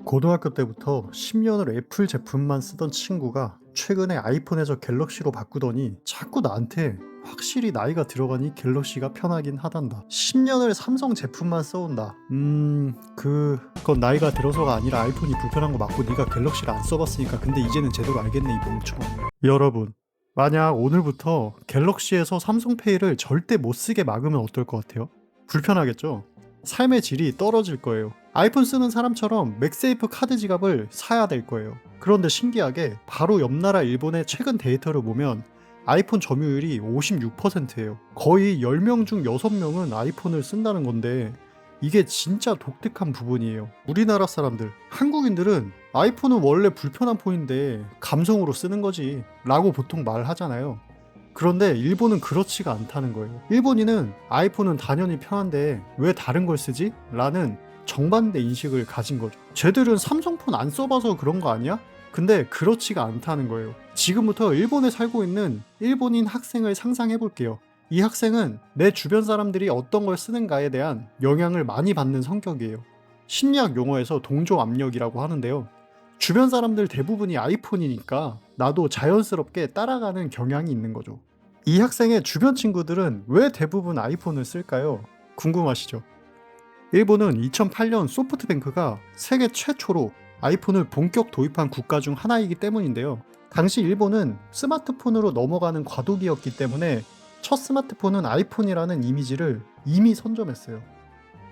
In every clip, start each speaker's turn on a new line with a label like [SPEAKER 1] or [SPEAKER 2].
[SPEAKER 1] 고등학교 때부터 10년을 애플 제품만 쓰던 친구가 최근에 아이폰에서 갤럭시로 바꾸더니 자꾸 나한테 확실히 나이가 들어가니 갤럭시가 편하긴 하단다. 10년을 삼성 제품만 써온다. 그건 나이가 들어서가 아니라 아이폰이 불편한 거 맞고 네가 갤럭시를 안 써봤으니까. 근데 이제는 제대로 알겠네 이 멍청아. 여러분, 만약 오늘부터 갤럭시에서 삼성페이를 절대 못 쓰게 막으면 어떨 것 같아요? 불편하겠죠? 삶의 질이 떨어질 거예요. 아이폰 쓰는 사람처럼 맥세이프 카드 지갑을 사야 될 거예요. 그런데 신기하게 바로 옆 나라 일본의 최근 데이터를 보면 아이폰 점유율이 56%예요. 거의 10명 중 6명은 아이폰을 쓴다는 건데 이게 진짜 독특한 부분이에요. 우리나라 사람들, 한국인들은 아이폰은 원래 불편한 폰인데 감성으로 쓰는 거지 라고 보통 말하잖아요. 그런데 일본은 그렇지가 않다는 거예요. 일본인은 아이폰은 당연히 편한데 왜 다른 걸 쓰지? 라는 정반대 인식을 가진 거죠. 쟤들은 삼성폰 안 써봐서 그런 거 아니야? 근데 그렇지가 않다는 거예요. 지금부터 일본에 살고 있는 일본인 학생을 상상해 볼게요. 이 학생은 내 주변 사람들이 어떤 걸 쓰는가에 대한 영향을 많이 받는 성격이에요. 심리학 용어에서 동조 압력이라고 하는데요. 주변 사람들 대부분이 아이폰이니까 나도 자연스럽게 따라가는 경향이 있는 거죠. 이 학생의 주변 친구들은 왜 대부분 아이폰을 쓸까요? 궁금하시죠? 일본은 2008년 소프트뱅크가 세계 최초로 아이폰을 본격 도입한 국가 중 하나이기 때문인데요. 당시 일본은 스마트폰으로 넘어가는 과도기였기 때문에 첫 스마트폰은 아이폰이라는 이미지를 이미 선점했어요.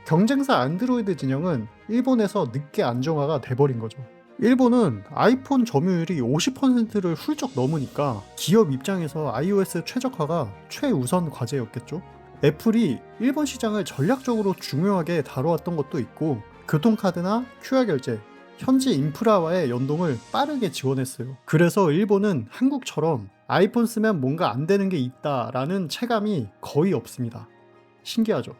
[SPEAKER 1] 경쟁사 안드로이드 진영은 일본에서 늦게 안정화가 돼버린 거죠. 일본은 아이폰 점유율이 50%를 훌쩍 넘으니까 기업 입장에서 iOS 최적화가 최우선 과제였겠죠. 애플이 일본 시장을 전략적으로 중요하게 다뤄왔던 것도 있고 교통카드나 QR결제, 현지 인프라와의 연동을 빠르게 지원했어요. 그래서 일본은 한국처럼 아이폰 쓰면 뭔가 안 되는 게 있다라는 체감이 거의 없습니다. 신기하죠?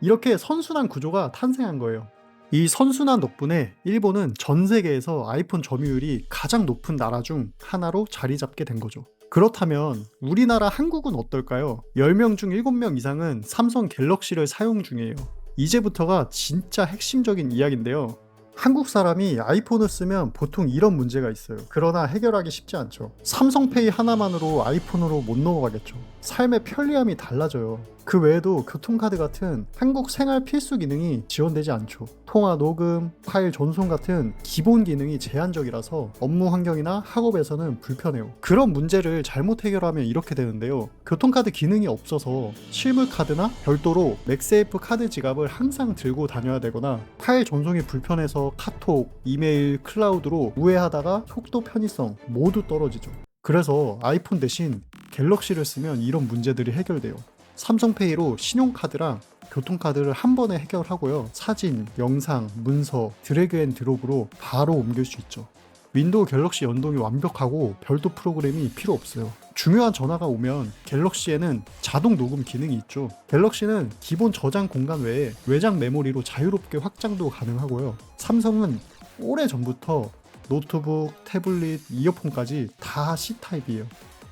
[SPEAKER 1] 이렇게 선순환 구조가 탄생한 거예요. 이 선순환 덕분에 일본은 전 세계에서 아이폰 점유율이 가장 높은 나라 중 하나로 자리 잡게 된 거죠. 그렇다면 우리나라 한국은 어떨까요? 10명 중 7명 이상은 삼성 갤럭시를 사용 중이에요. 이제부터가 진짜 핵심적인 이야기인데요. 한국 사람이 아이폰을 쓰면 보통 이런 문제가 있어요. 그러나 해결하기 쉽지 않죠. 삼성페이 하나만으로 아이폰으로 못 넘어가겠죠. 삶의 편리함이 달라져요. 그 외에도 교통카드 같은 한국 생활 필수 기능이 지원되지 않죠. 통화 녹음, 파일 전송 같은 기본 기능이 제한적이라서 업무 환경이나 학업에서는 불편해요. 그런 문제를 잘못 해결하면 이렇게 되는데요. 교통카드 기능이 없어서 실물카드나 별도로 맥세이프 카드 지갑을 항상 들고 다녀야 되거나 파일 전송이 불편해서 카톡, 이메일, 클라우드로 우회하다가 속도, 편의성 모두 떨어지죠. 그래서 아이폰 대신 갤럭시를 쓰면 이런 문제들이 해결돼요. 삼성페이로 신용카드랑 교통카드를 한 번에 해결하고요. 사진, 영상, 문서, 드래그 앤 드롭으로 바로 옮길 수 있죠. 윈도우 갤럭시 연동이 완벽하고 별도 프로그램이 필요 없어요. 중요한 전화가 오면 갤럭시에는 자동 녹음 기능이 있죠. 갤럭시는 기본 저장 공간 외에 외장 메모리로 자유롭게 확장도 가능하고요. 삼성은 오래전부터 노트북, 태블릿, 이어폰까지 다 C타입이에요.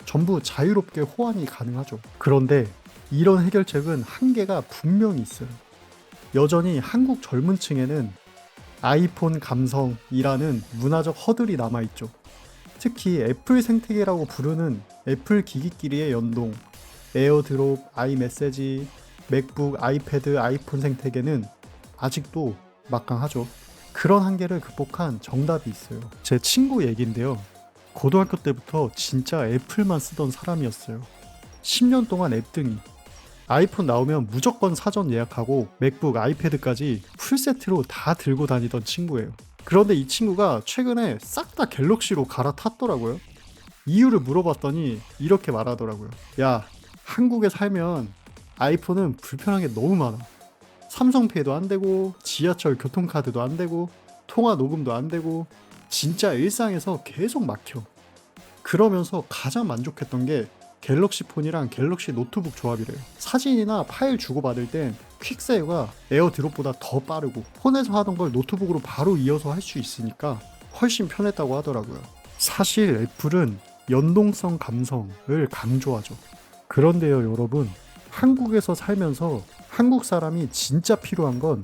[SPEAKER 1] 전부 자유롭게 호환이 가능하죠. 그런데 이런 해결책은 한계가 분명히 있어요. 여전히 한국 젊은 층에는 아이폰 감성이라는 문화적 허들이 남아있죠. 특히 애플 생태계라고 부르는 애플 기기끼리의 연동, 에어드롭, 아이메시지, 맥북, 아이패드, 아이폰 생태계는 아직도 막강하죠. 그런 한계를 극복한 정답이 있어요. 제 친구 얘기인데요. 고등학교 때부터 진짜 애플만 쓰던 사람이었어요. 10년 동안 앱등이. 아이폰 나오면 무조건 사전 예약하고 맥북, 아이패드까지 풀세트로 다 들고 다니던 친구예요. 그런데 이 친구가 최근에 싹 다 갤럭시로 갈아탔더라고요. 이유를 물어봤더니 이렇게 말하더라고요. 야, 한국에 살면 아이폰은 불편한 게 너무 많아. 삼성페이도 안 되고 지하철 교통카드도 안 되고 통화 녹음도 안 되고 진짜 일상에서 계속 막혀. 그러면서 가장 만족했던 게 갤럭시 폰이랑 갤럭시 노트북 조합이래요. 사진이나 파일 주고받을 땐 퀵세이가 에어드롭보다 더 빠르고 폰에서 하던 걸 노트북으로 바로 이어서 할 수 있으니까 훨씬 편했다고 하더라고요. 사실 애플은 연동성 감성을 강조하죠. 그런데요 여러분, 한국에서 살면서 한국 사람이 진짜 필요한 건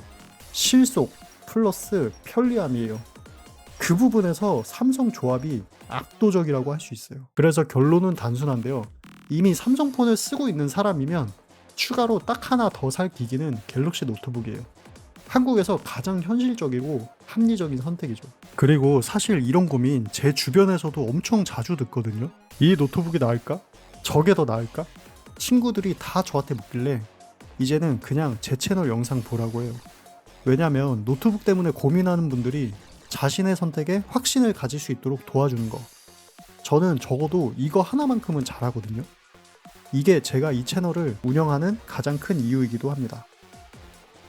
[SPEAKER 1] 실속 플러스 편리함이에요. 그 부분에서 삼성 조합이 압도적이라고 할 수 있어요. 그래서 결론은 단순한데요. 이미 삼성폰을 쓰고 있는 사람이면 추가로 딱 하나 더 살 기기는 갤럭시 노트북이에요. 한국에서 가장 현실적이고 합리적인 선택이죠. 그리고 사실 이런 고민 제 주변에서도 엄청 자주 듣거든요. 이 노트북이 나을까? 저게 더 나을까? 친구들이 다 저한테 묻길래 이제는 그냥 제 채널 영상 보라고 해요. 왜냐면 노트북 때문에 고민하는 분들이 자신의 선택에 확신을 가질 수 있도록 도와주는 거. 저는 적어도 이거 하나만큼은 잘하거든요. 이게 제가 이 채널을 운영하는 가장 큰 이유이기도 합니다.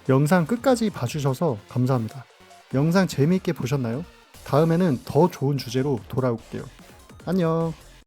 [SPEAKER 1] 영상 끝까지 봐주셔서 감사합니다. 영상 재미있게 보셨나요? 다음에는 더 좋은 주제로 돌아올게요. 안녕.